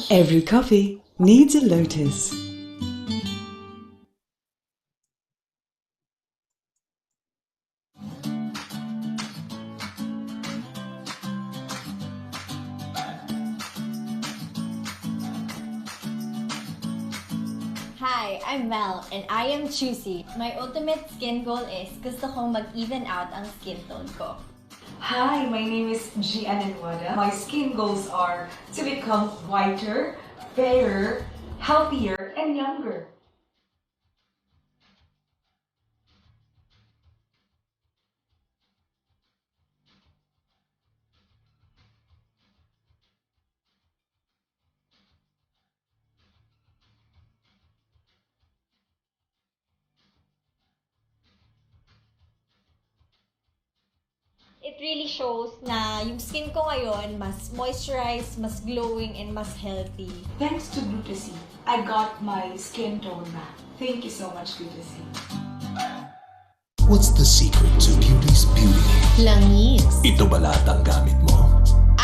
Every coffee needs a lotus. Hi, I'm Mel, and I am choosy. My ultimate skin goal is gusto kong mag-even out ang skin tone ko. Hi, my name is Gian Anwada. My skin goals are to become whiter, fairer, healthier, and younger. It really shows na yung skin ko ngayon mas moisturized, mas glowing, and mas healthy. Thanks to Glutasy, I got my skin tone back. Thank you so much, Glutasy. What's the secret to beauty's beauty? Langis. Ito ba lahat ang gamit mo?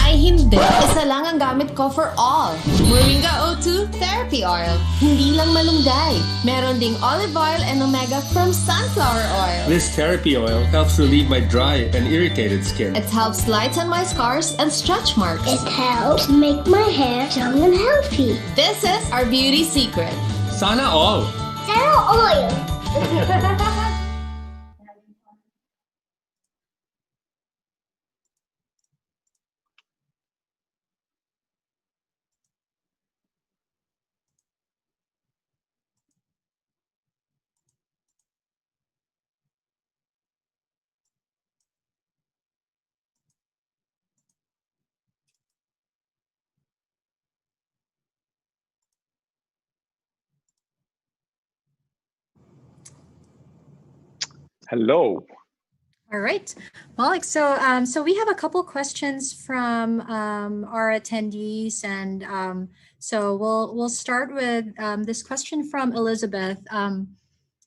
Ay hindi. Isa lang ang gamit ko for all. Moringa O2 Therapy Oil. Hindi lang malunggay. Meron ding olive oil and omega from sunflower oil. This therapy oil helps relieve my dry and irritated skin. It helps lighten my scars and stretch marks. It helps make my hair young and healthy. This is our beauty secret. Sana all. Zero oil. Hello. All right, Maulik. So we have a couple questions from our attendees, and so we'll start with this question from Elizabeth,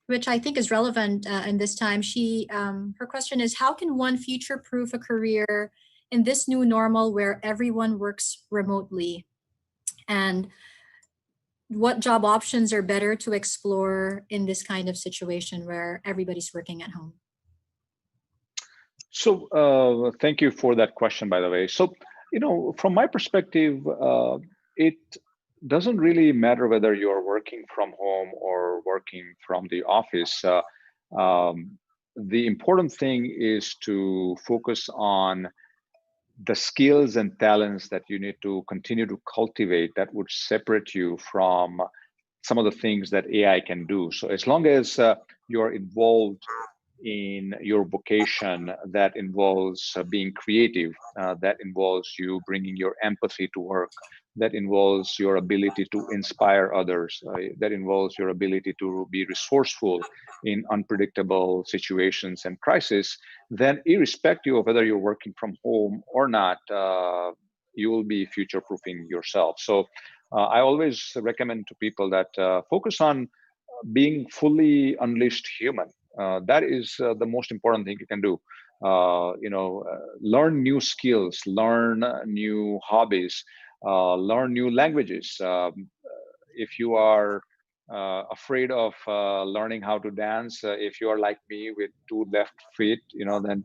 which I think is relevant in this time. Her question is, how can one future-proof a career in this new normal where everyone works remotely, and what job options are better to explore in this kind of situation where everybody's working at home? So thank you for that question, by the way. So, from my perspective, it doesn't really matter whether you're working from home or working from the office. The important thing is to focus on the skills and talents that you need to continue to cultivate that would separate you from some of the things that AI can do. So as long as you're involved in your vocation that involves being creative, that involves you bringing your empathy to work, that involves your ability to inspire others, that involves your ability to be resourceful in unpredictable situations and crisis, then irrespective of whether you're working from home or not, you will be future-proofing yourself. So I always recommend to people that focus on being fully unleashed human. That is the most important thing you can do. Learn new skills, learn new hobbies, learn new languages. If you are afraid of learning how to dance, if you are like me with two left feet, then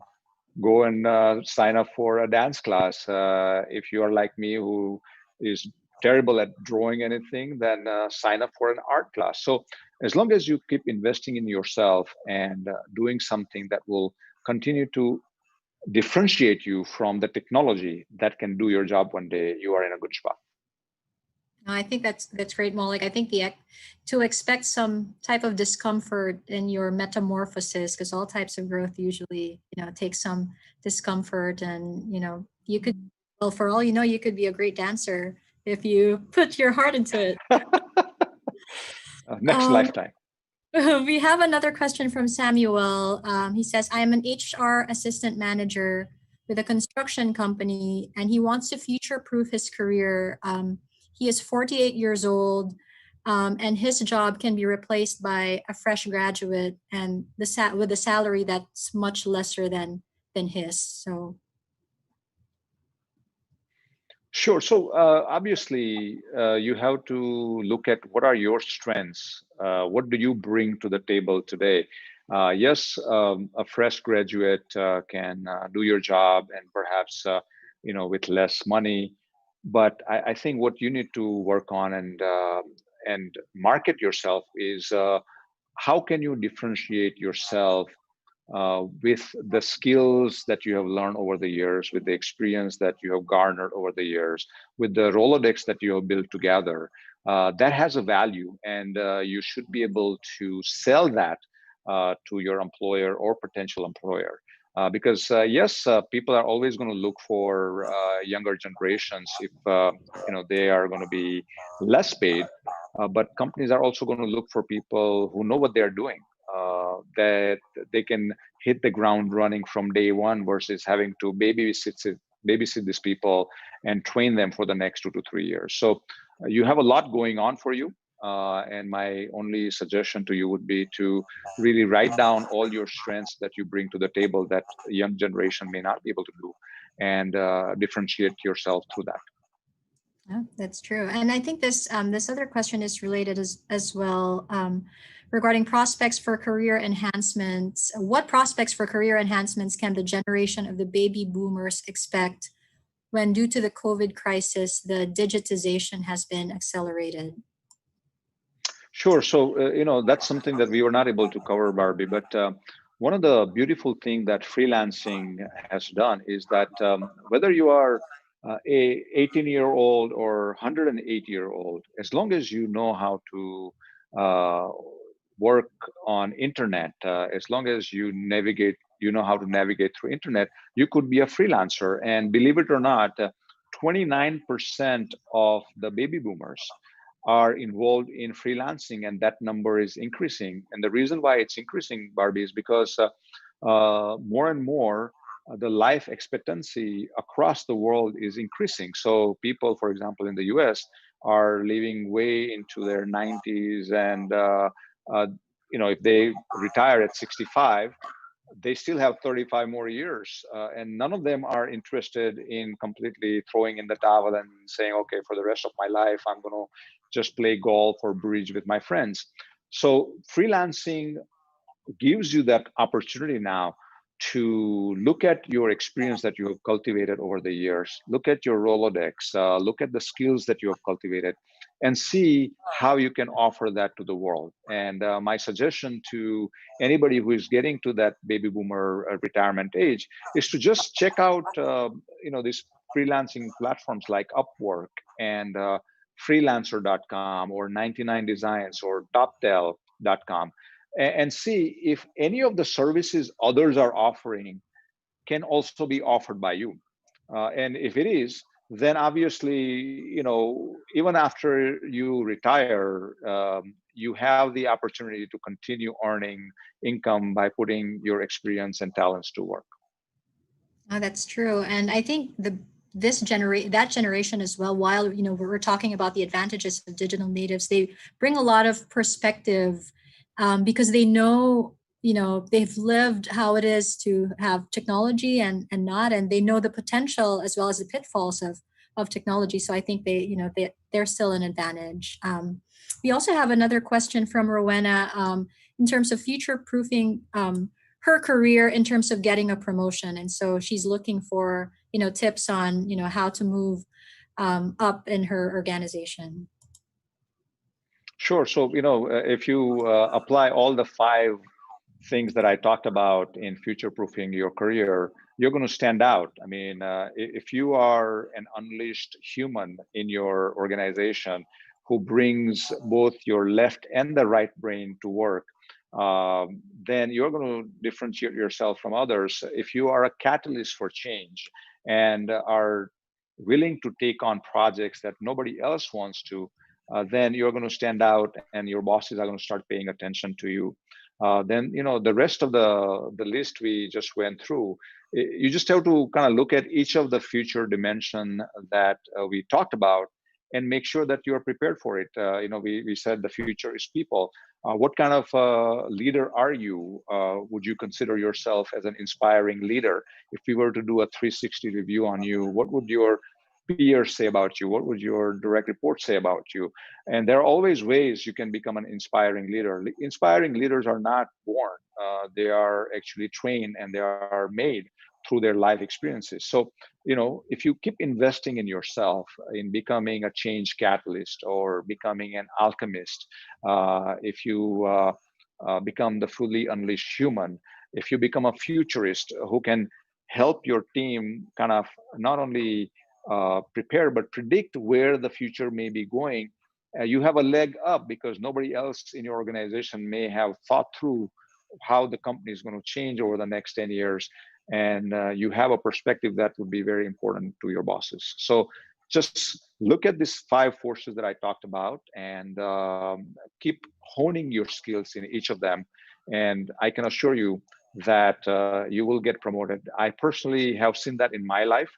go and sign up for a dance class. If you are like me who is terrible at drawing anything, then sign up for an art class. So as long as you keep investing in yourself and doing something that will continue to differentiate you from the technology that can do your job one day, you are in a good spot. I think that's great, Maulik. I think to expect some type of discomfort in your metamorphosis, because all types of growth usually take some discomfort, and you could, well, for all you know, you could be a great dancer if you put your heart into it. Next lifetime. We have another question from Samuel. He says, I am an HR assistant manager with a construction company, and he wants to future-proof his career. He is 48 years old, and his job can be replaced by a fresh graduate, and with a salary that's much lesser than his. So Sure. So obviously, you have to look at what are your strengths. What do you bring to the table today? Yes, a fresh graduate can do your job and perhaps with less money. But I think what you need to work on and market yourself is how can you differentiate yourself with the skills that you have learned over the years, with the experience that you have garnered over the years, with the Rolodex that you have built together. That has a value, and you should be able to sell that to your employer or potential employer. Because yes, people are always going to look for younger generations if they are going to be less paid. But companies are also going to look for people who know what they are doing, that they can hit the ground running from day one versus having to babysit these people and train them for the next 2 to 3 years. So you have a lot going on for you. And my only suggestion to you would be to really write down all your strengths that you bring to the table that a young generation may not be able to do, and differentiate yourself through that. Yeah, that's true. And I think this other question is related as well, regarding prospects for career enhancements. What prospects for career enhancements can the generation of the baby boomers expect when, due to the COVID crisis, the digitization has been accelerated? Sure. So, that's something that we were not able to cover, Barbie. But one of the beautiful things that freelancing has done is that whether you are a 18-year-old or 108-year-old, as long as you know how to work on internet, as long as you know how to navigate through internet, you could be a freelancer. And believe it or not, 29% of the baby boomers are involved in freelancing, and that number is increasing. And the reason why it's increasing, Barbie, is because more and more the life expectancy across the world is increasing. So people, for example, in the US are living way into their 90s, and uh, if they retire at 65, they still have 35 more years, and none of them are interested in completely throwing in the towel and saying, okay, for the rest of my life I'm going to just play golf or bridge with my friends. So freelancing gives you that opportunity now to look at your experience that you have cultivated over the years, look at your Rolodex, look at the skills that you have cultivated, and see how you can offer that to the world. And my suggestion to anybody who is getting to that baby boomer retirement age is to just check out, these freelancing platforms like Upwork and freelancer.com or 99 Designs or toptel.com, and see if any of the services others are offering can also be offered by you. And if it is, then obviously, even after you retire, you have the opportunity to continue earning income by putting your experience and talents to work. Oh, that's true. And I think that generation as well, while we're talking about the advantages of digital natives, they bring a lot of perspective, because they know, they've lived how it is to have technology and not, and they know the potential as well as the pitfalls of technology. So I think they're still an advantage. We also have another question from Rowena, in terms of future proofing her career in terms of getting a promotion. And so she's looking for, tips on, how to move up in her organization. Sure. So, if you apply all the 5 things that I talked about in future proofing your career, you're going to stand out. I mean, if you are an unleashed human in your organization who brings both your left and the right brain to work, then you're going to differentiate yourself from others. If you are a catalyst for change and are willing to take on projects that nobody else wants to, then you're going to stand out, and your bosses are going to start paying attention to you. Then the rest of the list we just went through, you just have to kind of look at each of the future dimension that we talked about and make sure that you are prepared for it. We said the future is people. What kind of leader are you? Would you consider yourself as an inspiring leader? If we were to do a 360 review on you, what would your peers say about you? What would your direct reports say about you? And there are always ways you can become an inspiring leader. Inspiring leaders are not born. They are actually trained and they are made through their life experiences. So, if you keep investing in yourself, in becoming a change catalyst or becoming an alchemist, if you become the fully unleashed human, if you become a futurist who can help your team kind of not only prepare but predict where the future may be going, you have a leg up because nobody else in your organization may have thought through how the company is going to change over the next 10 years. And you have a perspective that would be very important to your bosses. So just look at these 5 forces that I talked about and keep honing your skills in each of them. And I can assure you that you will get promoted. I personally have seen that in my life.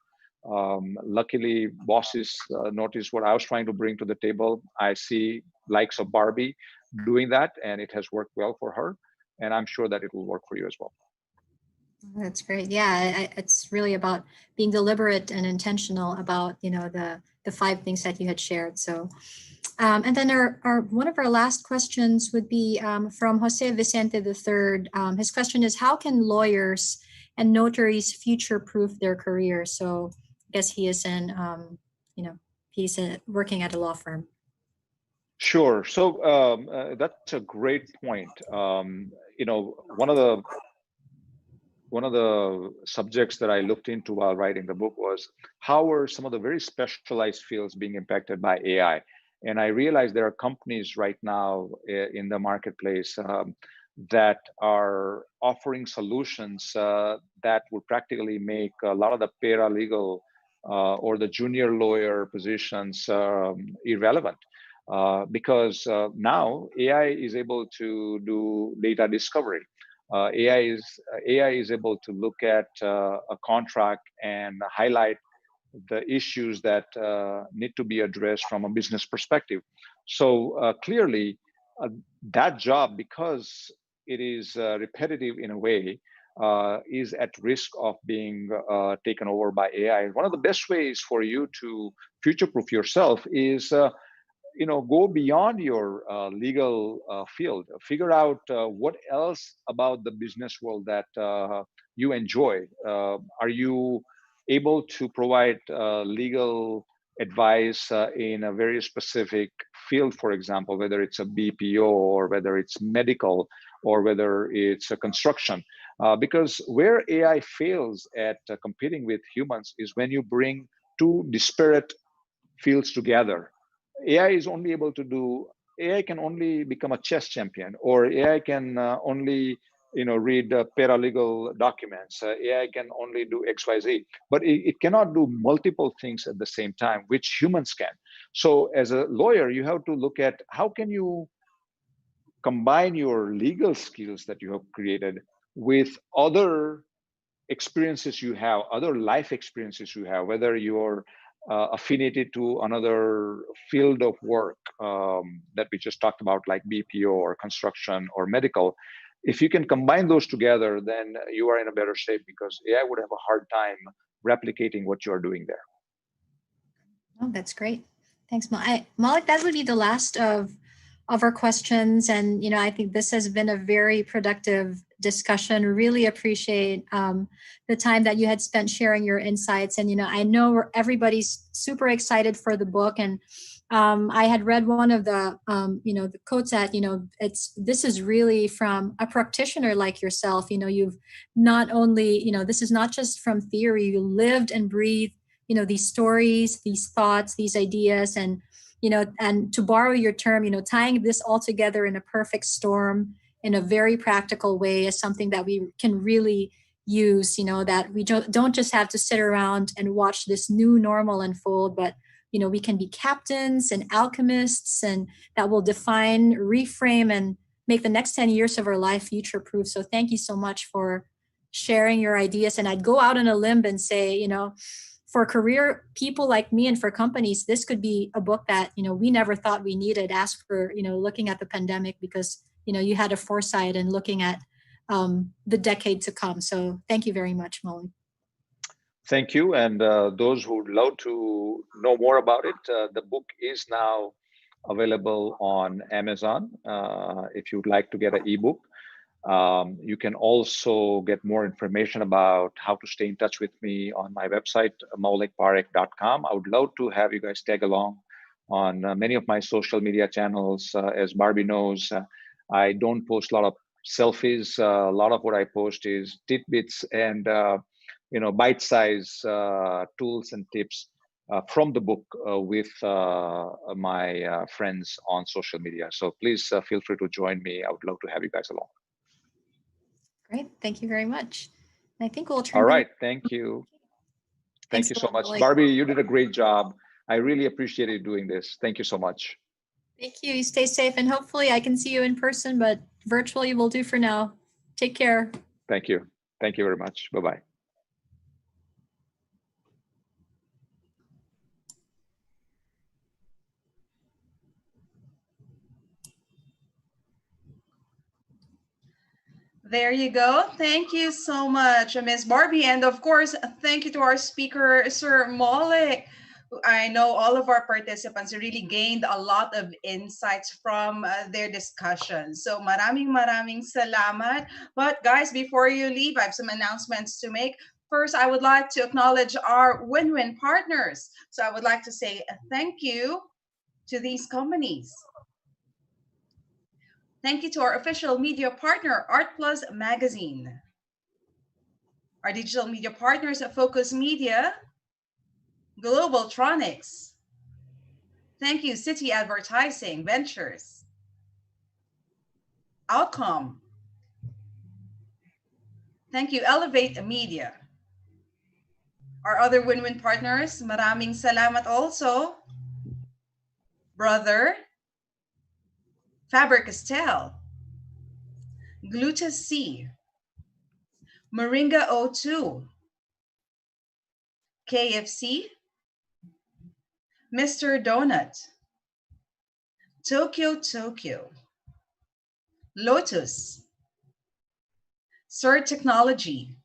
Luckily, bosses noticed what I was trying to bring to the table. I see likes of Barbie doing that, and it has worked well for her. And I'm sure that it will work for you as well. That's great. Yeah, it's really about being deliberate and intentional about the 5 things that you had shared. So, and then our one of our last questions would be from Jose Vicente III. His question is, how can lawyers and notaries future-proof their careers? So, I guess he is he's working at a law firm. Sure. So that's a great point. One of the subjects that I looked into while writing the book was how are some of the very specialized fields being impacted by AI? And I realized there are companies right now in the marketplace that are offering solutions that would practically make a lot of the paralegal or the junior lawyer positions irrelevant. Because now AI is able to do data discovery. AI is able to look at a contract and highlight the issues that need to be addressed from a business perspective. So clearly, that job, because it is repetitive in a way, is at risk of being taken over by AI. One of the best ways for you to future-proof yourself is go beyond your legal field. Figure out what else about the business world that you enjoy. Are you able to provide legal advice in a very specific field, for example, whether it's a BPO or whether it's medical or whether it's a construction? Because where AI fails at competing with humans is when you bring 2 disparate fields together. AI can only become a chess champion, or AI can only read paralegal documents. AI can only do XYZ, but it cannot do multiple things at the same time, which humans can. So as a lawyer, you have to look at how can you combine your legal skills that you have created with other experiences you have, other life experiences you have, whether you're affiliated to another field of work that we just talked about, like BPO or construction or medical. If you can combine those together, then you are in a better shape because AI would have a hard time replicating what you're doing there. Oh, that's great. Thanks, Maulik. That would be the last of our questions. And, I think this has been a very productive discussion. Really appreciate the time that you had spent sharing your insights. And, I know everybody's super excited for the book. And I had read one of the, the quotes that, this is really from a practitioner like yourself. You've not only, this is not just from theory, you lived and breathed, these stories, these thoughts, these ideas, and and to borrow your term, tying this all together in a perfect storm in a very practical way is something that we can really use, that we don't just have to sit around and watch this new normal unfold, but, we can be captains and alchemists, and that will define, reframe, and make the next 10 years of our life future-proof. So thank you so much for sharing your ideas. And I'd go out on a limb and say, for career people like me and for companies, this could be a book that, we never thought we needed as for, looking at the pandemic, because, you had a foresight in looking at the decade to come. So thank you very much, Maulik. Thank you. And those who would love to know more about it, the book is now available on Amazon. If you'd like to get an ebook, you can also get more information about how to stay in touch with me on my website, maulikparekh.com. I would love to have you guys tag along on many of my social media channels. As Barbie knows, I don't post a lot of selfies. A lot of what I post is tidbits and bite-size tools and tips from the book with my friends on social media. So please feel free to join me. I would love to have you guys along. Great. Thank you very much. I think we'll turn. All right. Thank you. Thank you so much. Barbie, you did a great job. I really appreciated doing this. Thank you so much. Thank you. You stay safe, and hopefully I can see you in person, but virtually will do for now. Take care. Thank you. Thank you very much. Bye-bye. There you go. Thank you so much, Ms. Barbie. And of course, thank you to our speaker, Sir Maulik. I know all of our participants really gained a lot of insights from their discussion. So maraming salamat. But guys, before you leave, I have some announcements to make. First, I would like to acknowledge our win-win partners. So I would like to say thank you to these companies. Thank you to our official media partner, Art Plus Magazine. Our digital media partners at Focus Media, Globaltronics. Thank you, City Advertising Ventures, Outcome. Thank you, Elevate Media. Our other win-win partners, maraming salamat also. Brother, Faber-Castell, Glutas C, Moringa O2, KFC, Mr. Donut, Tokyo, Lotus, Sir Technology,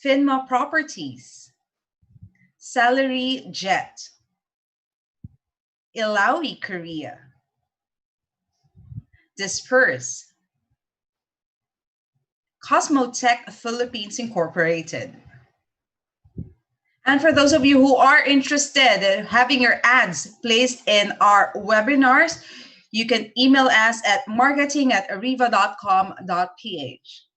Finma Properties, Salary Jet, Ilawi Korea, Disperse, Cosmotech Philippines Incorporated. And for those of you who are interested in having your ads placed in our webinars, you can email us at marketing@ariva.com.ph.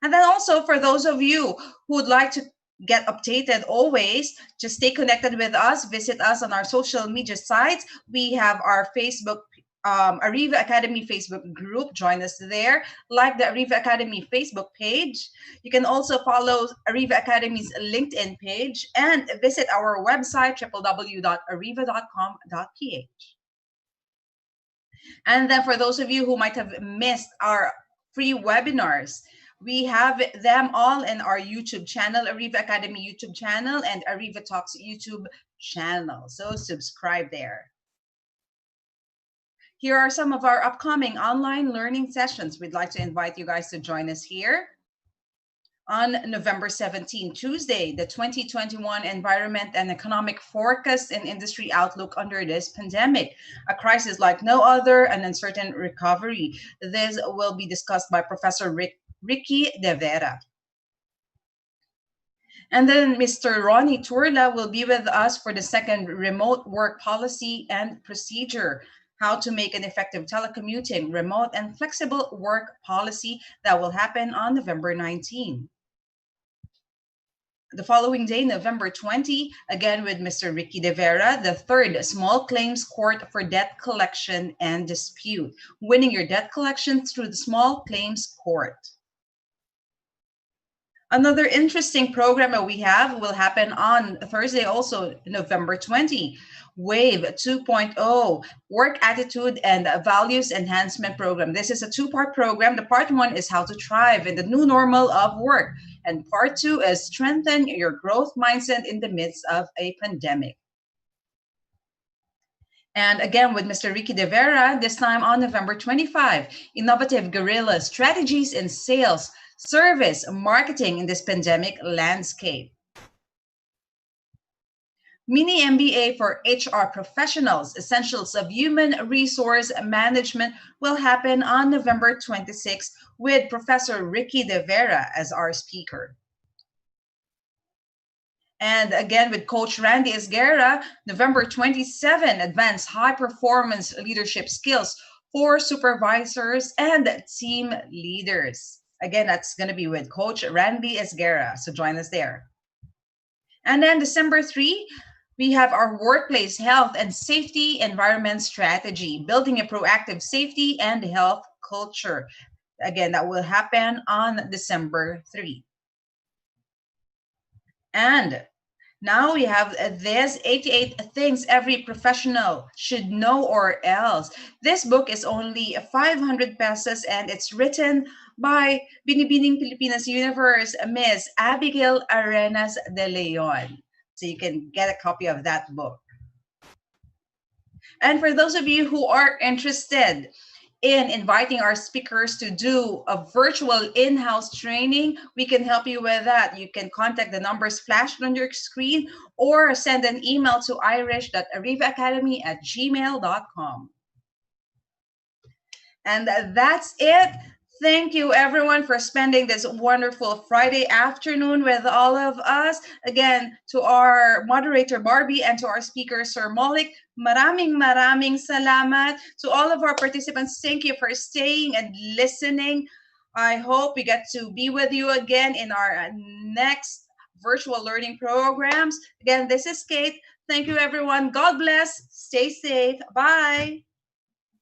And then also for those of you who would like to get updated always, just stay connected with us, visit us on our social media sites. We have our Facebook Ariva Academy Facebook group. Join us there. Like the Ariva Academy Facebook page. You can also follow Ariva Academy's LinkedIn page and visit our website, www.ariva.com.ph. And then for those of you who might have missed our free webinars, we have them all in our YouTube channel, Ariva Academy YouTube channel and Ariva Talks YouTube channel. So subscribe there. Here are some of our upcoming online learning sessions. We'd like to invite you guys to join us here. On November 17, Tuesday, the 2021 Environment and Economic Forecast and Industry Outlook under this pandemic, a crisis like no other, an uncertain recovery. This will be discussed by Professor Ricky De Vera. And then Mr. Ronnie Turla will be with us for the second remote work policy and procedure. How to make an effective telecommuting, remote and flexible work policy that will happen on November 19. The following day, November 20, again with Mr. Ricky De Vera, the third small claims court for debt collection and dispute, winning your debt collection through the small claims court. Another interesting program that we have will happen on Thursday, also November 20. WAVE 2.0, Work Attitude and Values Enhancement Program. This is a two-part program. The part one is how to thrive in the new normal of work. And part two is strengthen your growth mindset in the midst of a pandemic. And again, with Mr. Ricky De Vera, this time on November 25, Innovative Guerrilla Strategies in Sales, Service Marketing in this Pandemic Landscape. Mini MBA for HR Professionals, Essentials of Human Resource Management will happen on November 26th with Professor Ricky De Vera as our speaker. And again with Coach Randy Esguerra, November 27, Advanced High Performance Leadership Skills for Supervisors and Team Leaders. Again, that's going to be with Coach Randy Esguerra, so join us there. And then December 3, we have our Workplace Health and Safety Environment Strategy, Building a Proactive Safety and Health Culture. Again, that will happen on December 3. And now we have this 88 Things Every Professional Should Know or Else. This book is only 500 pesos and it's written by Binibining Pilipinas Universe, Miss Abigail Arenas de Leon. So you can get a copy of that book. And for those of you who are interested in inviting our speakers to do a virtual in-house training, we can help you with that. You can contact the numbers flashed on your screen or send an email to irish.arivaacademy@gmail.com. And that's it. Thank you, everyone, for spending this wonderful Friday afternoon with all of us. Again, to our moderator, Barbie, and to our speaker, Sir Maulik, maraming salamat. To all of our participants, thank you for staying and listening. I hope we get to be with you again in our next virtual learning programs. Again, this is Kate. Thank you, everyone. God bless. Stay safe. Bye.